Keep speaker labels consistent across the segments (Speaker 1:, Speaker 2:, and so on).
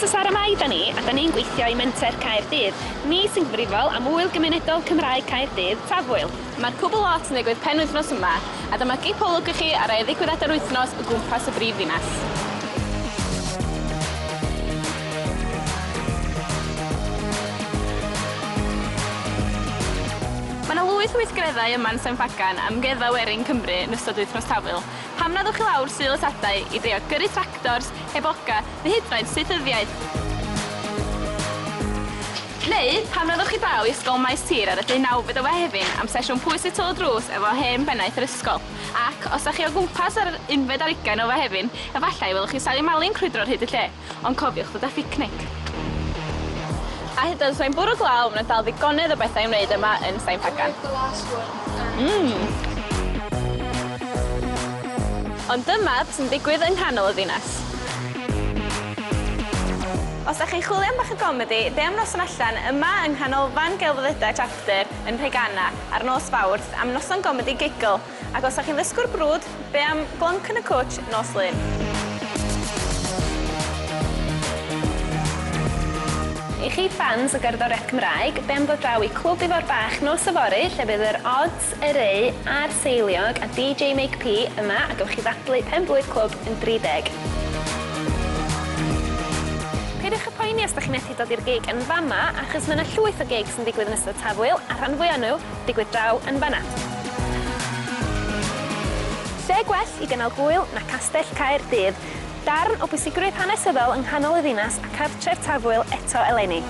Speaker 1: o Sara da ni, a da ni'n gweithio i menter Caerdydd. Ni sy'n gyfrifol am wyl gymunedol Cymraeg Caerdydd, Tafwyl.
Speaker 2: Mae'r cwbl lot yn digwydd penwythnos yma, a dyma gipolwg i chi ar ei ddigwyddiadau'r wythnos o gwmpas y brifddinas. Mae yna lwyth o weithgareddau yma'n Sain amgueddfa Werin Cymru yn ystod wythnos Tafwyl. Pam nadwch chi lawr syl y tadau i drio gyrru tractors, heboca neu hyd yn oed saethyddiaeth. Neu pam nadwch chi draw i ysgol Maes Tir ar y 19 o Fehefin am sesiwn pwys y tyl drws efo hen bennaeth yr ysgol. Ac os ydych chi o gwmpas ar 11 o Fehefin, efallai welwch chi Sali Mali'n crwydro'r hyd y lle, ond cofiwch ddod â picnic. A hyd yn Sain Bwrw Glaw, mae'n dal ddigonedd o bethau i wneud yma yn Sain Pagan. Ond dyma sy'n digwydd yng nghanol y ddinas. Os ydych chi'n chwilio am bach o gomedi, de am noson allan yma yng nghanol fan gelfyddydau chapter yn Rhegana ar nos Fawrth am noson gomedi gigl. Ac os ydych chi'n ddysgwr brwd, be am glonc yn y cwtsh nos Lyn.
Speaker 1: I chi fans o gerddoriaeth Cymraeg, be am ddod draw i clwb Ifor Bach nos Yfory, lle bydd yr odds, yr ei a'r seiliog a DJ Make P yma a gewch chi ddadlu pen-blwydd clwb yn 30. Peidiwch y poeni os ydych chi'n methu dod i'r gig yn fama, achos mae yna llwyth o gigs yn digwydd yn ystod Tafwyl, a rhan fwyaf nhw digwydd draw yn fanna. Lle gwell i gynnal gwyl na Castell Caerdydd, darn o bwysigrwydd hanesyddol yng nghanol y ddinas a cartref Tafwyl eto eleni.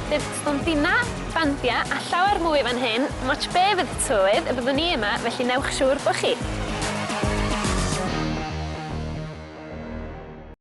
Speaker 1: Bydd stondina, bandia a llawer mwy fan hyn, moch be fydd y tywydd y byddwn ni yma, felly newch siŵr bod chi.